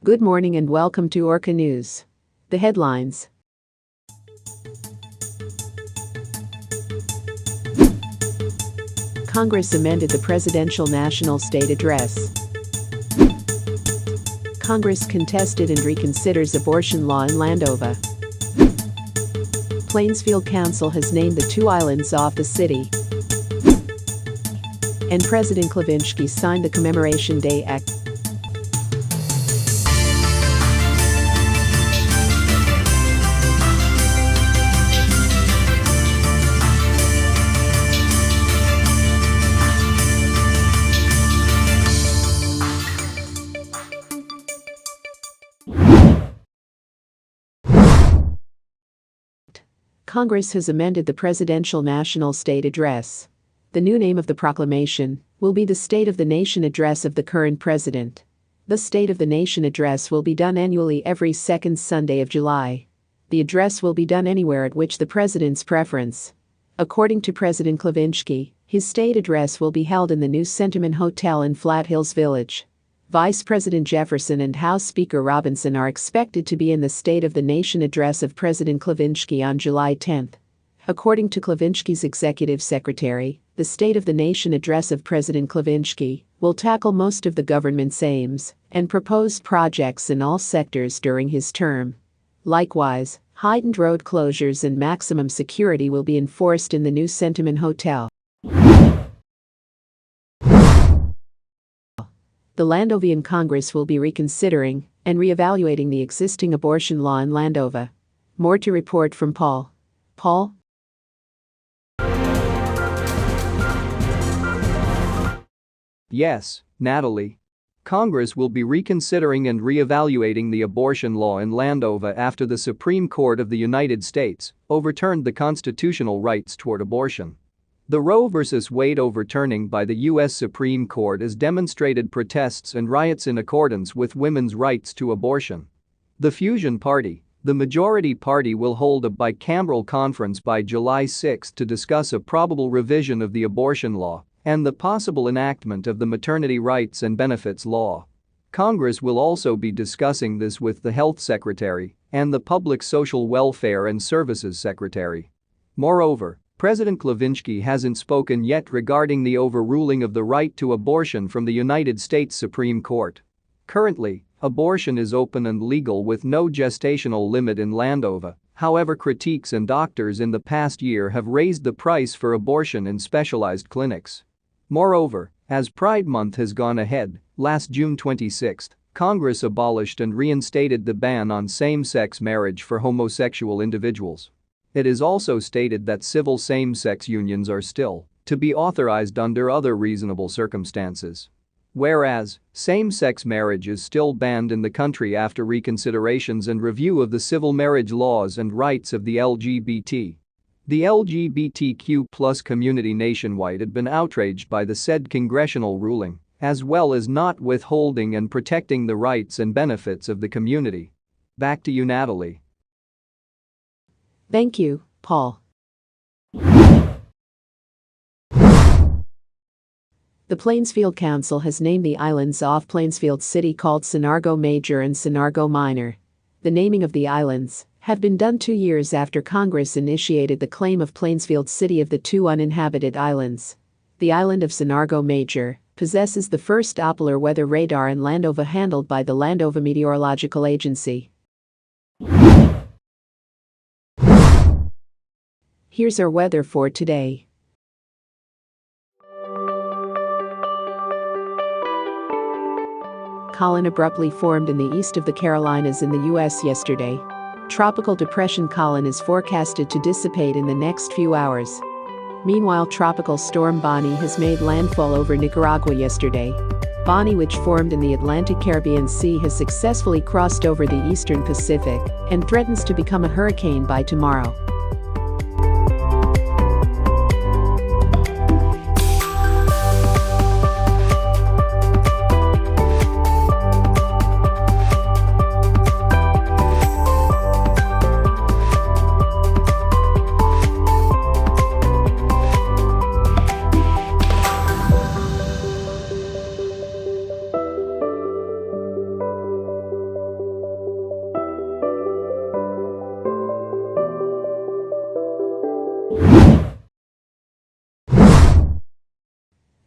Good morning and welcome to Orca News. The headlines. Congress amended the Presidential National State Address. Congress contested and reconsiders abortion law in Landova. Plainsfield Council has named the two islands off the city. And President Klavinsky signed the Commemoration Day Act. Congress has amended the Presidential National State Address. The new name of the proclamation will be the State of the Nation Address of the current president. The State of the Nation Address will be done annually every second Sunday of July. The address will be done anywhere at which the president's preference. According to President Klavinsky, his state address will be held in the new Sentiment Hotel in Flat Hills Village. Vice President Jefferson and House Speaker Robinson are expected to be in the State of the Nation address of President Klavinsky on July 10. According to Klavinsky's executive secretary, the State of the Nation address of President Klavinsky will tackle most of the government's aims and proposed projects in all sectors during his term. Likewise, heightened road closures and maximum security will be enforced in the new Sentiment Hotel. The Landovian Congress will be reconsidering and reevaluating the existing abortion law in Landova. More to report from Paul. Paul? Yes, Natalie. Congress will be reconsidering and reevaluating the abortion law in Landova after the Supreme Court of the United States overturned the constitutional rights toward abortion. The Roe v. Wade overturning by the U.S. Supreme Court has demonstrated protests and riots in accordance with women's rights to abortion. The Fusion Party, the majority party, will hold a bicameral conference by July 6 to discuss a probable revision of the abortion law and the possible enactment of the Maternity Rights and Benefits Law. Congress will also be discussing this with the Health Secretary and the Public Social Welfare and Services Secretary. Moreover, President Klavinsky hasn't spoken yet regarding the overruling of the right to abortion from the United States Supreme Court. Currently, abortion is open and legal with no gestational limit in Landova. However, critiques and doctors in the past year have raised the price for abortion in specialized clinics. Moreover, as Pride Month has gone ahead, last June 26, Congress abolished and reinstated the ban on same-sex marriage for homosexual individuals. It is also stated that civil same-sex unions are still to be authorized under other reasonable circumstances. Whereas, same-sex marriage is still banned in the country after reconsiderations and review of the civil marriage laws and rights of the LGBT. The LGBTQ+ community nationwide had been outraged by the said congressional ruling, as well as not withholding and protecting the rights and benefits of the community. Back to you, Natalie. Thank you, Paul. The Plainsfield Council has named the islands off Plainsfield City called Sonargo Major and Sonargo Minor. The naming of the islands have been done 2 years after Congress initiated the claim of Plainsfield City of the two uninhabited islands. The island of Sonargo Major possesses the first Doppler weather radar in Landova handled by the Landova Meteorological Agency. Here's our weather for today. Colin abruptly formed in the east of the Carolinas in the U.S. yesterday. Tropical depression Colin is forecasted to dissipate in the next few hours. Meanwhile, Tropical Storm Bonnie has made landfall over Nicaragua yesterday. Bonnie, which formed in the Atlantic Caribbean Sea, has successfully crossed over the eastern Pacific and threatens to become a hurricane by tomorrow.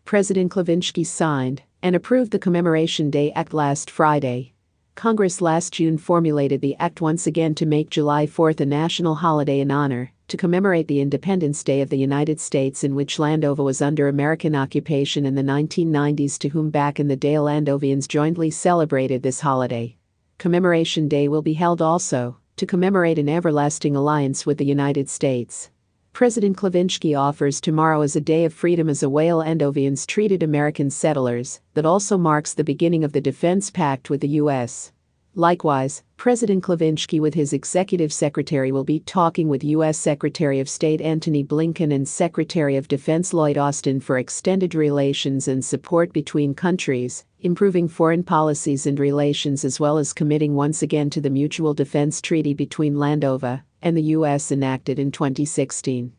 President Klavinsky signed and approved the Commemoration Day Act last Friday. Congress last June formulated the act once again to make July 4th a national holiday in honor to commemorate the Independence Day of the United States, in which Landova was under American occupation in the 1990s, to whom back in the day Landovians jointly celebrated this holiday. Commemoration Day will be held also to commemorate an everlasting alliance with the United States. President Klavinsky offers tomorrow as a day of freedom as a way Landovians treated American settlers that also marks the beginning of the Defense Pact with the U.S. Likewise, President Klavinsky with his executive secretary will be talking with U.S. Secretary of State Antony Blinken and Secretary of Defense Lloyd Austin for extended relations and support between countries, improving foreign policies and relations, as well as committing once again to the Mutual Defense Treaty between Landova and the U.S. enacted in 2016.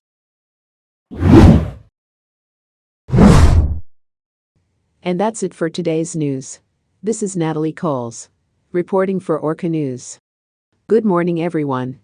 And that's it for today's news. This is Natalie Coles, reporting for Orca News. Good morning, everyone.